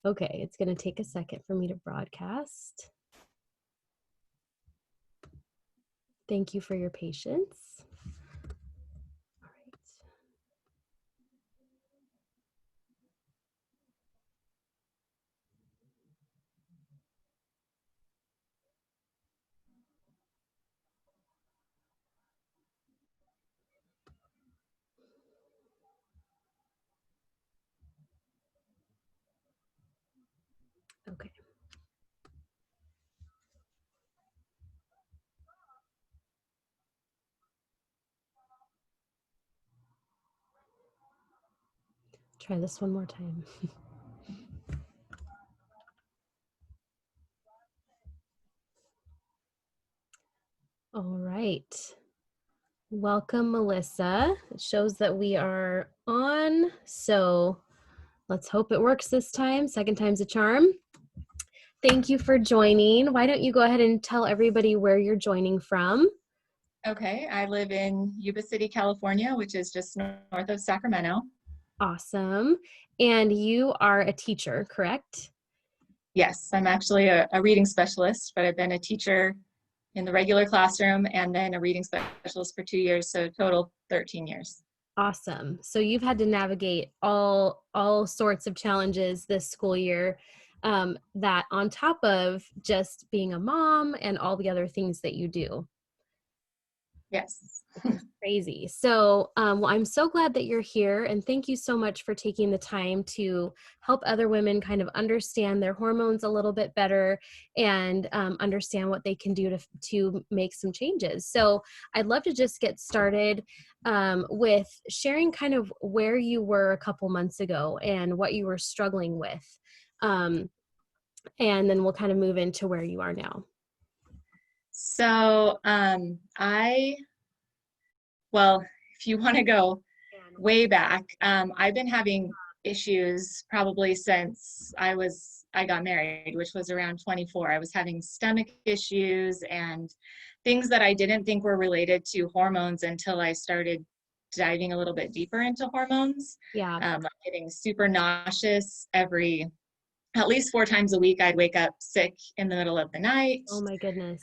Okay, it's going to take a second for me to broadcast. Thank you for your patience. All right. Okay. Try this one more time. All right. Welcome, Melissa. It shows that we are on, so let's hope it works this time. Second time's a charm. Thank you for joining. Why don't you go ahead and tell everybody where you're joining from? Okay, I live in Yuba City, California, which is just north of Sacramento. Awesome. And you are a teacher, correct? Yes, I'm actually a reading specialist, but I've been a teacher in the regular classroom and then a reading specialist for 2 years, so total 13 years. Awesome. So you've had to navigate all sorts of challenges this school year, that on top of just being a mom and all the other things that you do. Yes. Crazy. So, well, I'm so glad that you're here, and thank you so much for taking the time to help other women kind of understand their hormones a little bit better and understand what they can do to make some changes. So, I'd love to just get started with sharing kind of where you were a couple months ago and what you were struggling with, and then we'll kind of move into where you are now. So well, if you want to go way back, I've been having issues probably since I got married, which was around 24. I was having stomach issues and things that I didn't think were related to hormones until I started diving a little bit deeper into hormones. Yeah. I'm getting super nauseous at least 4 times a week. I'd wake up sick in the middle of the night. Oh my goodness.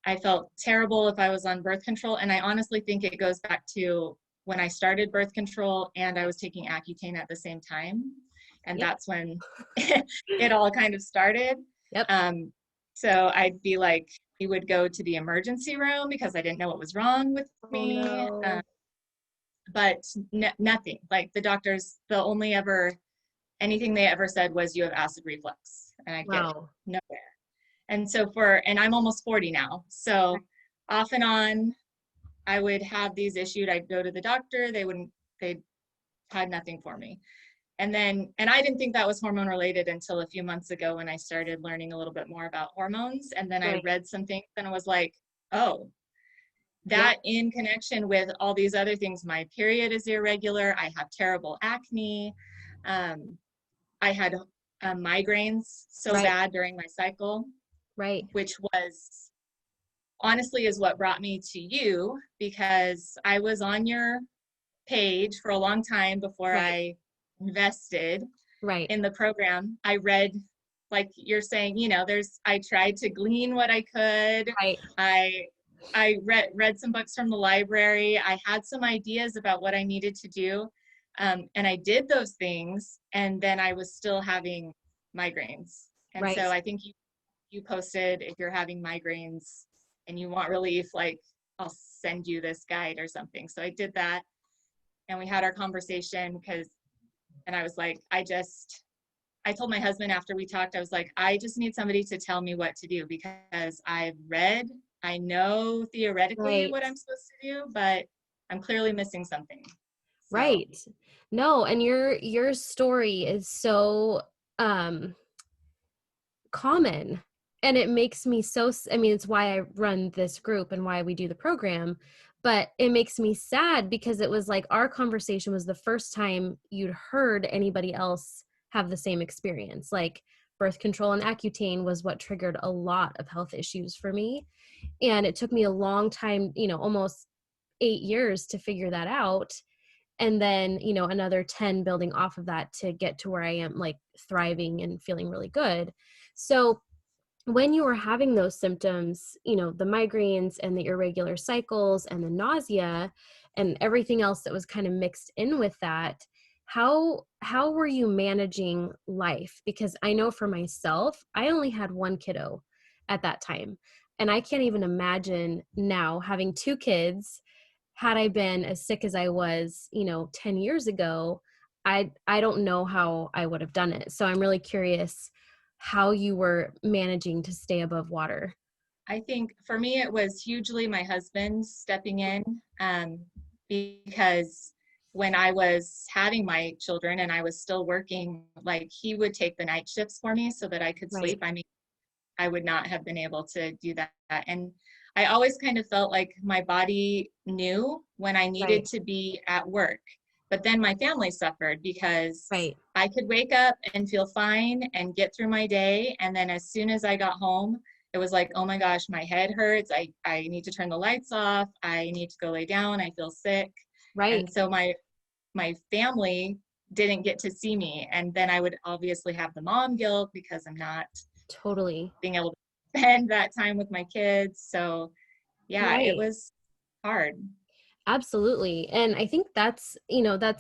I felt terrible if I was on birth control. And I honestly think it goes back to when I started birth control and I was taking Accutane at the same time. And Yep. that's when it all kind of started. Yep. So I'd be like, we would go to the emergency room because I didn't know what was wrong with me. No. But nothing. Like the doctors, anything they ever said was you have acid reflux. And I'd get nowhere. And so and I'm almost 40 now. So off and on, I would have these issued. I'd go to the doctor. They had nothing for me. And I didn't think that was hormone related until a few months ago when I started learning a little bit more about hormones. And then I read some things and I was like, oh, that in connection with all these other things, my period is irregular. I have terrible acne. I had migraines so bad during my cycle. Right. Which was honestly is what brought me to you, because I was on your page for a long time before I invested in the program. I read, like you're saying, I tried to glean what I could. I read some books from the library. I had some ideas about what I needed to do. And I did those things, and then I was still having migraines. And so I think you posted, if you're having migraines and you want relief, like I'll send you this guide or something. So I did that, and we had our conversation and I was like, I told my husband after we talked, I was like, I just need somebody to tell me what to do, because I know theoretically what I'm supposed to do, but I'm clearly missing something. So. Right. No, and your story is so common, and it makes me it's why I run this group and why we do the program, but it makes me sad because it was like our conversation was the first time you'd heard anybody else have the same experience. Like birth control and Accutane was what triggered a lot of health issues for me, and it took me a long time, almost 8 years to figure that out. and then, another 10 building off of that to get to where I am, like, thriving and feeling really good. So when you were having those symptoms, the migraines and the irregular cycles and the nausea and everything else that was kind of mixed in with that, how were you managing life? Because I know for myself, I only had one kiddo at that time. And I can't even imagine now having two kids. Had I been as sick as I was, 10 years ago, I don't know how I would have done it. So I'm really curious how you were managing to stay above water. I think for me, it was hugely my husband stepping in, because when I was having my children and I was still working, like he would take the night shifts for me so that I could Right, sleep. I mean, I would not have been able to do that. And I always kind of felt like my body knew when I needed right, to be at work. But then my family suffered because right, I could wake up and feel fine and get through my day. And then as soon as I got home, it was like, oh my gosh, my head hurts. I need to turn the lights off. I need to go lay down. I feel sick. right. And so my family didn't get to see me. And then I would obviously have the mom guilt because I'm not Totally. being able to spend that time with my kids. So yeah, it Right. was hard. Absolutely. And I think that's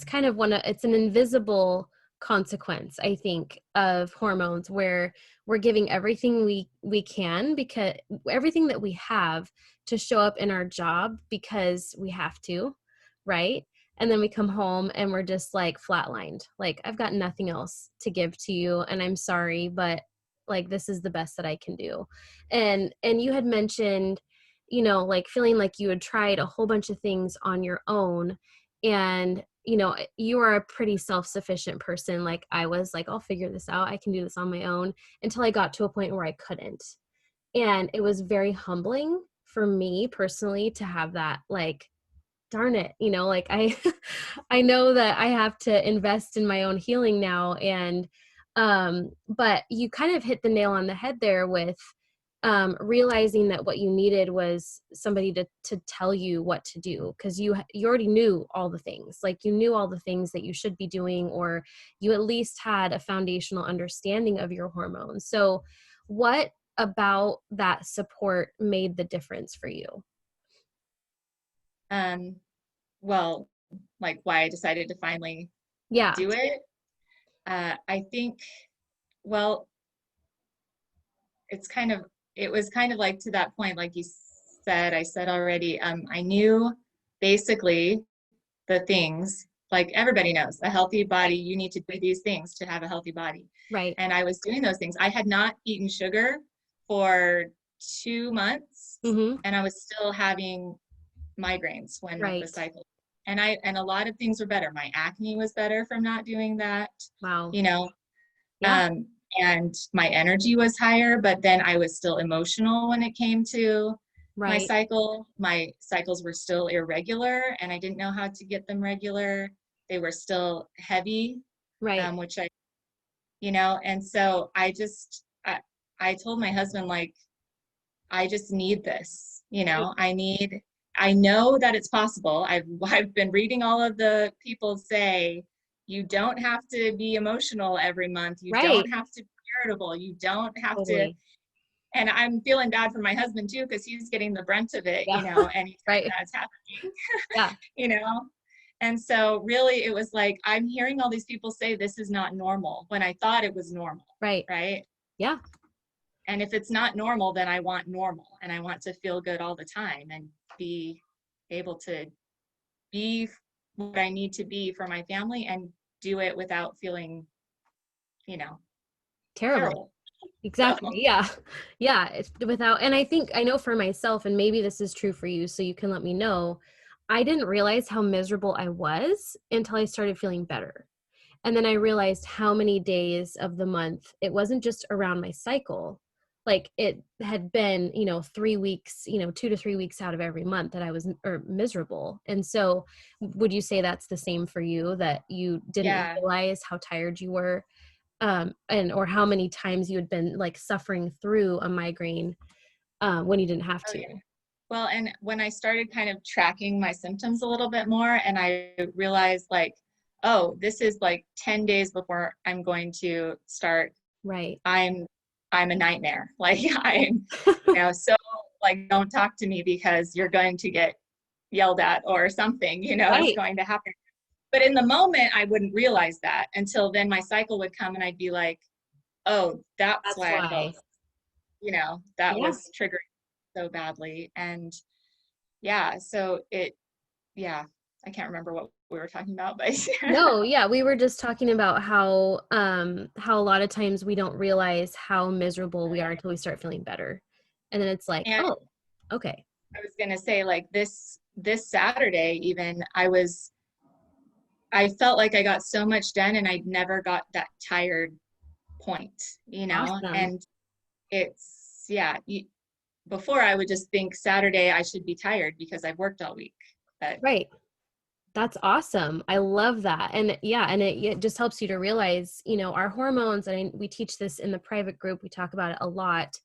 kind of it's an invisible consequence, I think, of hormones, where we're giving everything we can, because everything that we have, to show up in our job because we have to, right? And then we come home and we're just like flatlined. Like, I've got nothing else to give to you and I'm sorry, but like, this is the best that I can do. And you had mentioned, like, feeling like you had tried a whole bunch of things on your own. And, you are a pretty self-sufficient person. Like I was, like, I'll figure this out. I can do this on my own, until I got to a point where I couldn't. And it was very humbling for me personally to have that, like, darn it, like, I I know that I have to invest in my own healing now. And but you kind of hit the nail on the head there with realizing that what you needed was somebody to tell you what to do, because you already knew all the things. Like, you knew all the things that you should be doing, or you at least had a foundational understanding of your hormones. So what about that support made the difference for you? Um, well, like why I decided to finally Yeah. do it. I think, well, it was kind of like to that point, like you said, I said already, I knew basically the things, like everybody knows, a healthy body, Right. you need to do these things to have a healthy body. Right. And I was doing those things. I had not eaten sugar for 2 months, Mhm. and I was still having migraines when the Right. cycle. And a lot of things were better. My acne was better from not doing that, Wow. you know, Yeah. um, and my energy was higher, but then I was still emotional when it came to my Right. cycle. My cycles were still irregular, and I didn't know how to get them regular. They were still heavy, Right. which and so I told my husband, like, I just need this, Right. I know that it's possible. I've been reading all of the people say you don't have to be emotional every month. You Right. don't have to be irritable. You don't have to. Totally. And I'm feeling bad for my husband too, because he's getting the brunt of it, Yeah. anytime Right. that's happening, Yeah. you know. And so really it was like, I'm hearing all these people say this is not normal when I thought it was normal, Right. right? Yeah. And if it's not normal, then I want normal, and I want to feel good all the time and be able to be what I need to be for my family and do it without feeling, you know, Terrible. terrible. So Exactly. Yeah. Yeah. It's without, and I think I know for myself, and maybe this is true for you, so you can let me know. I didn't realize how miserable I was until I started feeling better. And then I realized how many days of the month, it wasn't just around my cycle. Like, it had been, 3 weeks, 2 to 3 weeks out of every month that I was miserable. And so would you say that's the same for you, that you didn't yeah. realize how tired you were, and or how many times you had been, like, suffering through a migraine when you didn't have Oh to? yeah. Well, and when I started kind of tracking my symptoms a little bit more, and I realized like, oh, this is like 10 days before I'm going to start. Right. I'm a nightmare. Like I'm, so like don't talk to me because you're going to get yelled at or something, is Right. going to happen. But in the moment, I wouldn't realize that until then my cycle would come and I'd be like, oh, that's That's why I felt, why. that Yeah. was triggering so badly. And yeah, so yeah, I can't remember what we were talking about, but No, yeah, we were just talking about how a lot of times we don't realize how miserable we are until we start feeling better. And then it's like, and oh, okay. I was gonna say like this Saturday even I felt like I got so much done and I never got that tired point, Awesome. and it's yeah, before I would just think Saturday I should be tired because I've worked all week. But Right. That's awesome. I love that. And yeah, and it just helps you to realize, our hormones, and we teach this in the private group, we talk about it a lot.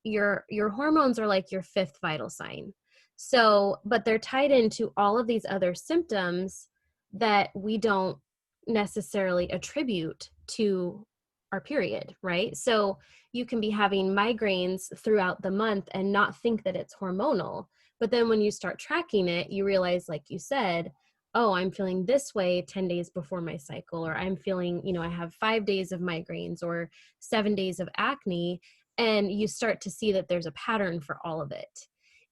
Your hormones are like your fifth vital sign. So, but they're tied into all of these other symptoms that we don't necessarily attribute to our period, right? So you can be having migraines throughout the month and not think that it's hormonal. But then when you start tracking it, you realize, like you said, oh, I'm feeling this way 10 days before my cycle, or I'm feeling, I have 5 days of migraines or 7 days of acne. And you start to see that there's a pattern for all of it.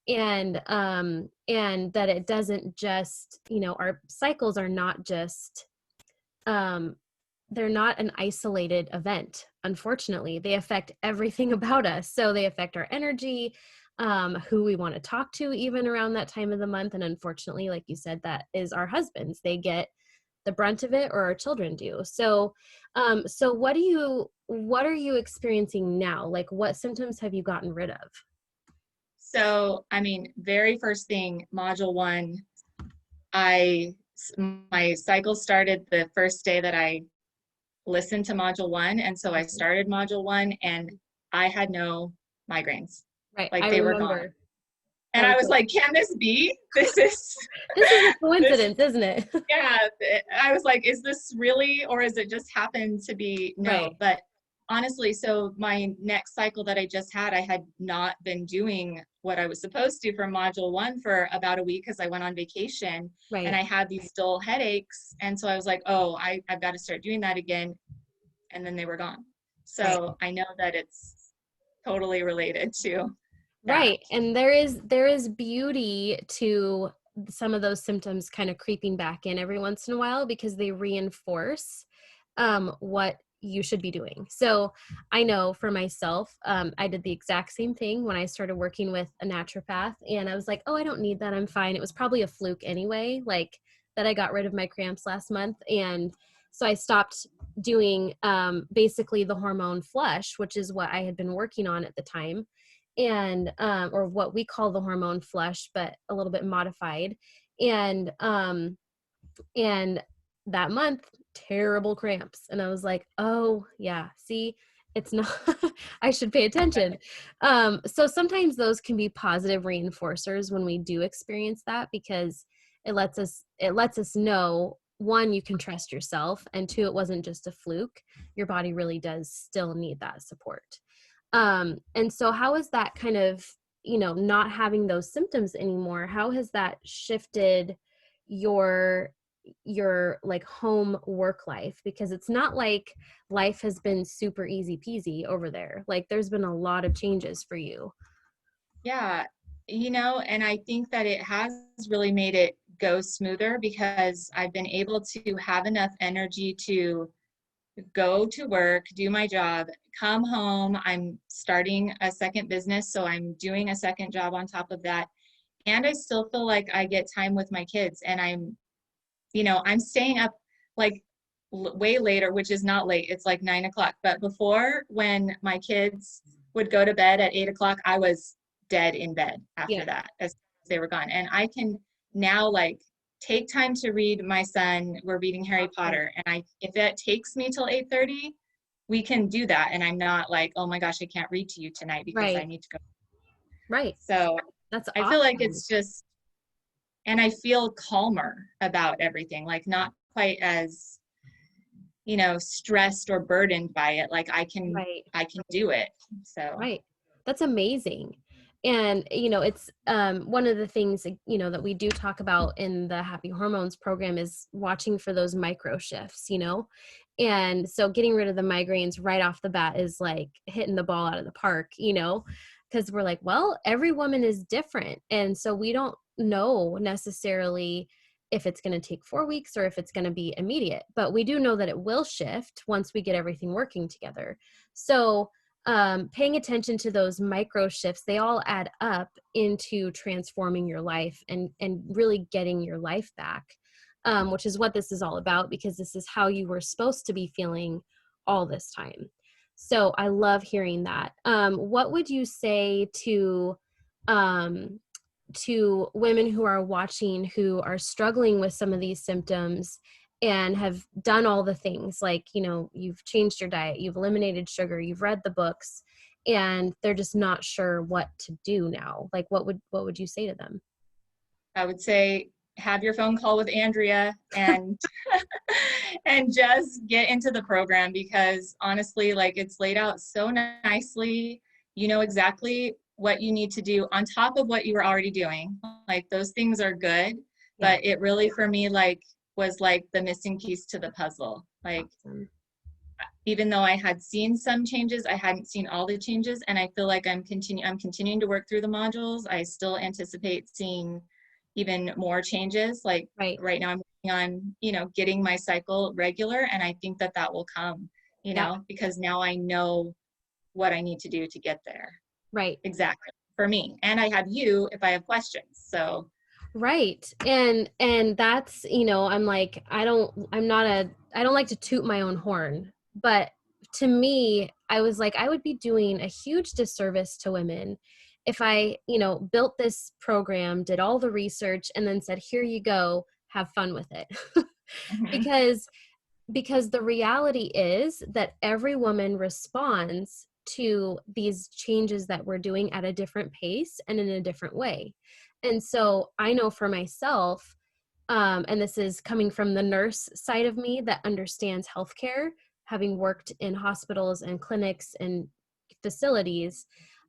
And that it doesn't just, our cycles are not just, um, they're not an isolated event. Unfortunately, they affect everything about us. So they affect our energy, who we want to talk to even around that time of the month. And unfortunately, like you said, that is our husbands. They get the brunt of it, or our children do. So what are you experiencing now? Like, what symptoms have you gotten rid of? so, I mean, very first thing, module 1, I my cycle started the first day that I listened to module 1, and so I started module 1 and I had no migraines. Right. Like I they were gone. remember. I And was I was like, like, can this be? This is this is a this coincidence, isn't it? yeah, I was like, is this really, or is it just happened to be? No, Right. but honestly, so my next cycle that I just had, I had not been doing what I was supposed to for module 1 for about a week because I went on vacation and Right. I had these dull headaches. And so I was like, oh, I've got to start doing that again. And then they were gone. Right. So I know that it's totally related to that. Right. And there is beauty to some of those symptoms kind of creeping back in every once in a while, because they reinforce what you should be doing. So I know for myself, I did the exact same thing when I started working with a naturopath, and I was like, oh, I don't need that. I'm fine. It was probably a fluke anyway, like that I got rid of my cramps last month. And so I stopped doing basically the hormone flush, which is what I had been working on at the time, and or what we call the hormone flush, but a little bit modified. And um and that month, terrible cramps, and I was like, oh yeah, see, it's not I should pay attention. So sometimes those can be positive reinforcers when we do experience that, because it lets us know, one, you can trust yourself, and two, it wasn't just a fluke. Your body really does still need that support. And so how is that kind of, not having those symptoms anymore, how has that shifted your like home work life? Because it's not like life has been super easy peasy over there. Like there's been a lot of changes for you. Yeah, and I think that it has really made it go smoother because I've been able to have enough energy to go to work, do my job, come home. I'm starting a second business, so I'm doing a second job on top of that. And I still feel like I get time with my kids, and I'm staying up like way later, which is not late. It's like 9 o'clock. But before, when my kids would go to bed at 8 o'clock, I was dead in bed after Yeah. that as soon as they were gone. And I can now like take time to read my son. We're reading Harry Right. Potter. And if it takes me till 8:30, we can do that. And I'm not like, oh my gosh, I can't read to you tonight because I Right. need to go. Right. So That's I feel like awesome. it's just, and I feel calmer about everything, like not quite as, stressed or burdened by it. Like Right. I can do it. So Right. That's amazing. And, it's one of the things, that we do talk about in the Happy Hormones program is watching for those micro shifts. And so getting rid of the migraines right off the bat is like hitting the ball out of the park, because we're like, well, every woman is different. And so we don't know necessarily if it's going to take 4 weeks or if it's going to be immediate, but we do know that it will shift once we get everything working together. So, paying attention to those micro shifts, they all add up into transforming your life and really getting your life back, which is what this is all about, because this is how you were supposed to be feeling all this time. So I love hearing that. What would you say um, to women who are watching who are struggling with some of these symptoms and have done all the things, like, you've changed your diet, you've eliminated sugar, you've read the books, and they're just not sure what to do now? Like, what would you say to them? I would say have your phone call with Andrea and and just get into the program, because honestly, like, it's laid out so nicely. You know exactly what you need to do on top of what you were already doing. Like, those things are good, Yeah. but it really, for me, like, was like the missing piece to the puzzle. Like, Awesome. even though I had seen some changes, I hadn't seen all the changes, and I feel like I'm continuing to work through the modules. I still anticipate seeing even more changes. Like, Right. right now I'm working on, getting my cycle regular, and I think that that will come, Yeah. because now I know what I need to do to get there. Right. Exactly. For me. And I have you if I have questions. So Right. And that's, I'm like, I don't like to toot my own horn, but to me, I was like, I would be doing a huge disservice to women if I, built this program, did all the research, and then said, here you go, have fun with it. mhm. because the reality is that every woman responds to these changes that we're doing at a different pace and in a different way. And so I know for myself, and this is coming from the nurse side of me that understands healthcare, having worked in hospitals and clinics and facilities,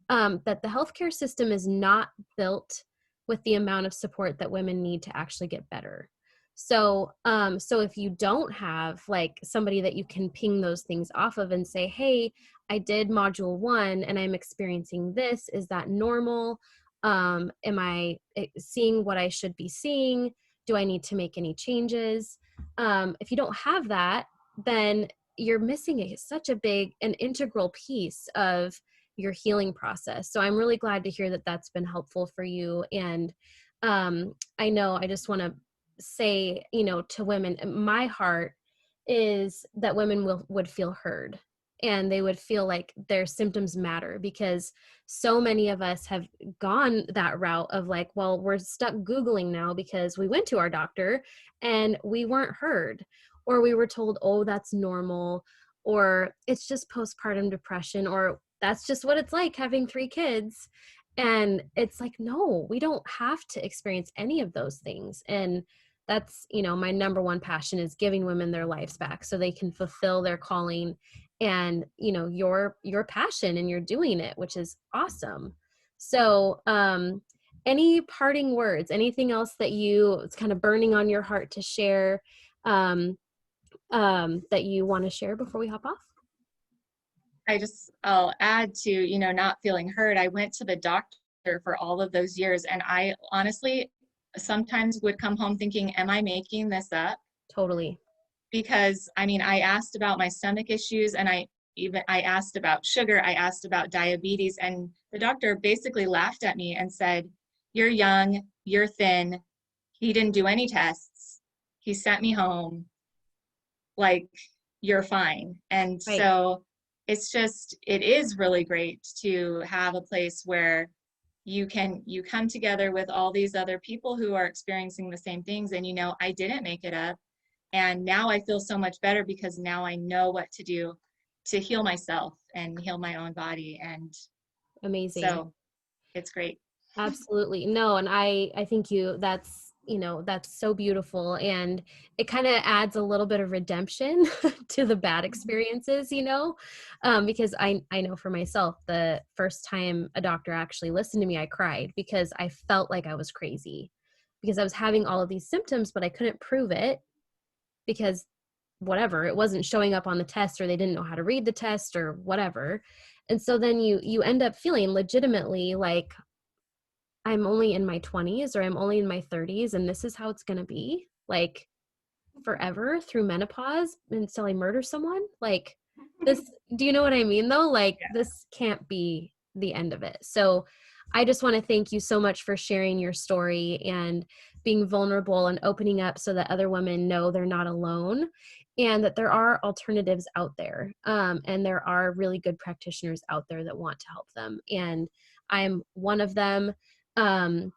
that the healthcare system is not built with the amount of support that women need to actually get better. So if you don't have like somebody that you can ping those things off of and say, hey, I did module 1 and I'm experiencing this, is that normal? Am I seeing what I should be seeing? Do I need to make any changes? If you don't have that, then you're missing such a big and integral piece of your healing process. So I'm really glad to hear that that's been helpful for you. And I know I just want to say, to women, my heart is that women would feel heard and they would feel like their symptoms matter, because so many of us have gone that route of like, well, we're stuck Googling now because we went to our doctor and we weren't heard, or we were told, oh, that's normal, or it's just postpartum depression, or that's just what it's like having 3 kids. And it's like, no, we don't have to experience any of those things. And that's, my number one passion is giving women their lives back so they can fulfill their calling and, your passion, and you're doing it, which is awesome. So, any parting words, anything else that it's kind of burning on your heart to share, um, that you want to share before we hop off? I'll add to, not feeling heard. I went to the doctor for all of those years, and I honestly sometimes would come home thinking, am I making this up? Totally. Because I mean, I asked about my stomach issues, and I asked about sugar, I asked about diabetes, and the doctor basically laughed at me and said, you're young, you're thin. He didn't do any tests. He sent me home. Like, you're fine. And Right. so it is really great to have a place where you come together with all these other people who are experiencing the same things, and I didn't make it up. And now I feel so much better because now I know what to do to heal myself and heal my own body. And Amazing. so it's great. Absolutely. No, and I think that's, that's so beautiful, and it kind of adds a little bit of redemption to the bad experiences, because I know for myself, the first time a doctor actually listened to me, I cried because I felt like I was crazy because I was having all of these symptoms, but I couldn't prove it because whatever, it wasn't showing up on the test, or they didn't know how to read the test or whatever. And so then you end up feeling legitimately like I'm only in my 20s or I'm only in my 30s and this is how it's going to be like forever through menopause until I murder someone. Like this, do you know what I mean though? Like Yeah. this can't be the end of it. So I just want to thank you so much for sharing your story and being vulnerable and opening up so that other women know they're not alone and that there are alternatives out there. And there are really good practitioners out there that want to help them. And I'm one of them. Um,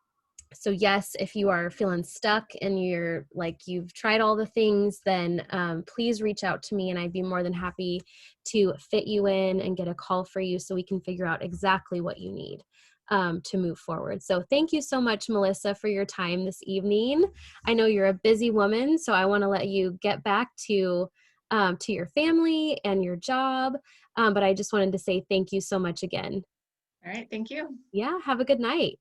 so yes, if you are feeling stuck and you're like you've tried all the things, then please reach out to me and I'd be more than happy to fit you in and get a call for you so we can figure out exactly what you need to move forward. So thank you so much, Melissa, for your time this evening. I know you're a busy woman, so I want to let you get back to your family and your job, but I just wanted to say thank you so much again. All right. Thank you. Yeah, have a good night.